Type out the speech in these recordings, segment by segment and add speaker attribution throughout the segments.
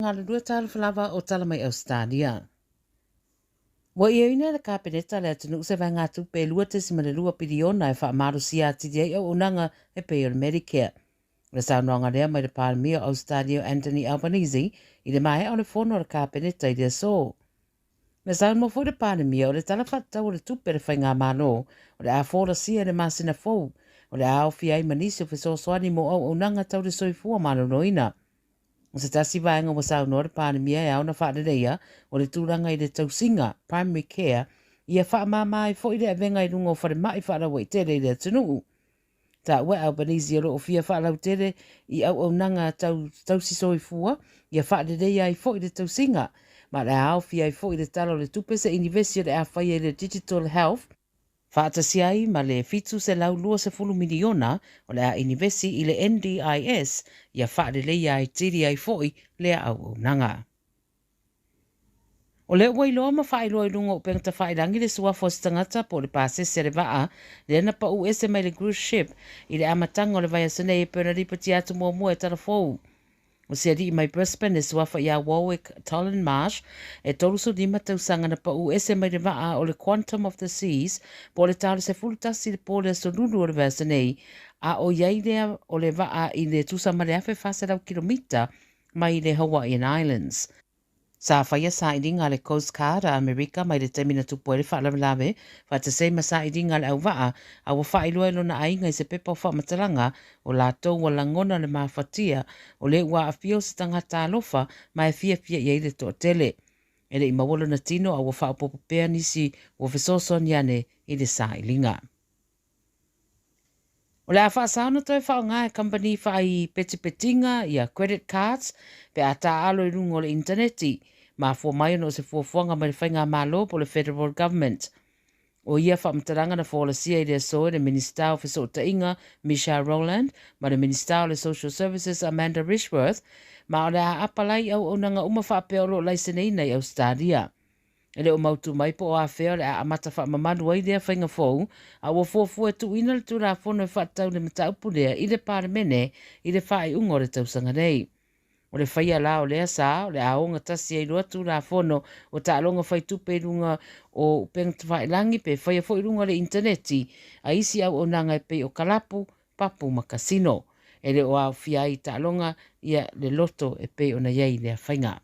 Speaker 1: Ngala dua Tala Fou o Tala mai Ausetalia. Wa ia ina le kapeneta le atunu se vai ngatu pe lua te simane lua piriona e wha amaru si ati dei o unanga e pe o Medicare. Le sa noanga lea mai le Parmia Ausetalia Anthony Albanese i le mai o le fono le kapeneta i le so. Le sa mo fo le Parmia o le tala whatau o le tupe le whainga mano o le a fora sia le masina fou o le a ofi ai manisi o fiso soani mo au unanga tau le soifua mano noina. O se tasi vaenga wa sau nore Parmia e au na whaadarea o le tūranga i le tausinga, primary care, ia wha mamai fo i le avenga i rungo whare mai whaarawa i tere i le atunuu. Ta ue Albanese alo o fia whaalau tere i au nanga tausiso i fua, ia whaadarea i fo i le tausinga, ma le au fia i fo i le talo le tupesa universio le a whaia i le digital health, Whaatasiai ma le fitu se lau lua se fulu miliona o le a inivesi i le NDIS ia whaarelei ai tiri ai foi le au nanga. O le wailoa ma whaeloa i lunga o pengta whaerangi le suafo se tangata po le pāse se le waa le ana pa u ese mai le cruise ship i le amatanga o le vai asane e pēna ripati atu mua e Tala Fou. O se adi i mai Brisbane e suafa i a Warwick Tolan Marsh e tolusu lima tausanga na pa u ese mai le waa o le Quantum of the Seas po le tau se fultasi le po le solulu o le vasa nei a o iai lea o le waa i le tusa mareafe whaserau kilomita mai le Hawaiian Islands. Sa whaia sa idinga le Coast Guard a Amerika mai le temina tupu e le whaalawelawe, whata seima sa idinga le au waa, a wa whailua ilo na ainga i se pepa o whamatalanga o la tau wa langona le mawhatia o le ua a fio se tangata alofa mai fia i le toa tele. E le i mawolo na tino a wa whaapopopea nisi o fisoso niane i le sa ilinga. O le a whaasauna toi whaonga e company whai petipetinga i a credit cards pe a ta alo i rungo le interneti ma fua mai no se fuafuanga mai le whainga malo po le federal government. O ia whaamtaranga na whaolasia i le soe le Minister of Ausetalia Michelle Rowland ma le Minister of Social Services Amanda Rishworth ma o le a apalai au onanga uma whaapeolo laiseneina i Ausetalia. Ele o mautu mai po o a whea le a amata wha mamanu ai lea whainga fōu, a wa fuafua tu ina le tūra whono e whaatau le mataupu lea i le pāremene i le whae ungo le tausanga nei. O le whaia la o lea sā, o le aonga tasi ai roa tūra whono o ta alonga whai tupe runga o pengta whae langi pe whaia fo i runga le interneti, a isi au o nanga e pe o kalapu, papu ma kasino. Ele o au whia i ta alonga ia le loto e pe o na iei lea whainga.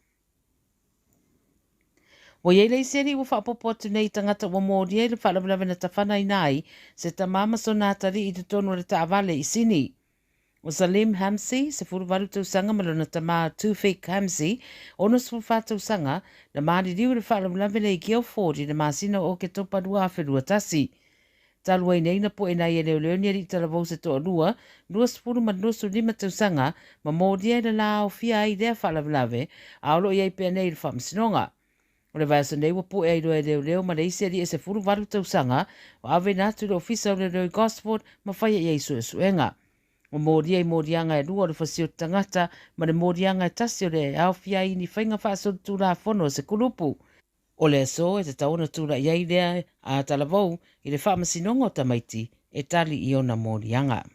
Speaker 1: Wa iei lei seri ua whaapopo atu nei tangata wa mōri e le whaalawalawe na tawhana i nai se ta mama so nā tari i te tono le ta avale i sini. O Salim Hamsi, se furuwaru tausanga malona ta maa Tufik Hamsi, ono se furuwa tausanga na maari riu le whaalawalawe le i Guildford na maasina o ke topa rua awherua tasi. Talua i neina po e nai e leo leoni ari Tala Fou se toa rua, rua sefuru ma nusu lima tausanga, ma mōri e le la o fia ai lea whaalawalawe, a olo i ei pia nei le whaamsinonga. O le vaesa nei wapu e iroa e leo ma le isi ari e se furu waru tausanga o awe natu le ofisa o le reo i Gosford ma whaia i eisu e suenga. O mōria i mōrianga e rua o le fasio tangata ma le mōrianga e tasi o le awhia i ni whainga whaaso tūra whono se kulupu. O le so e te tauna tūra i ei lea a Tala Fou i le whaamasinonga o tamaiti e tali i ona mōrianga.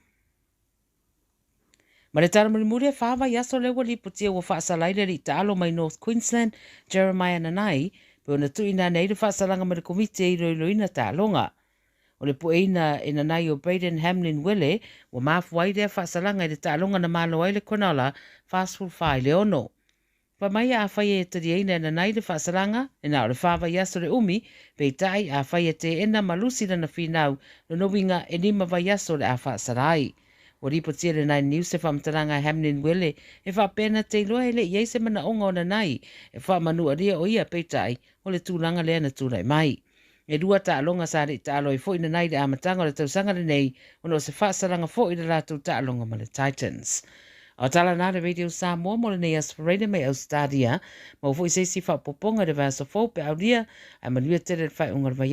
Speaker 1: Ma le taramuri e whawa i aso lewa li putia wa whaasalaile li taalo mai North Queensland, Jeremiah Nanai, pe ona tuina nei le whaasalanga ma le komite i roiloina taalonga. O le pueina e Nanai o Braden Hamlin Wele, wa mafuai lea whaasalanga i le taalonga na malo ai le konala, fast food whai le ono. Pa mai a whai e tari eina e Nanai le whaasalanga, e nao le whawa i aso le umi, pe tai a whai e te ena malusi na whinau, no nowinga e nima vai aso le a whaasarai. O ripotia le Nine News e whamtaranga Hamlin Wele e whapena te iloa ele i eise mana onga o Nanai e whamanua ria o ia peitai o le tūlanga lea na tūrai mai. E rua ta alonga sa re ta alo i fo i Nanai le amatanga o le tausanga le nei o no se whaasaranga fo i le rātou ta alonga ma le Titans. O tala nā le Radio Samoa mo le nei aspirina mai Ausetalia ma o fo i seisi whapoponga le vāsa fo pe au ria a manuia tere le whai ungar vai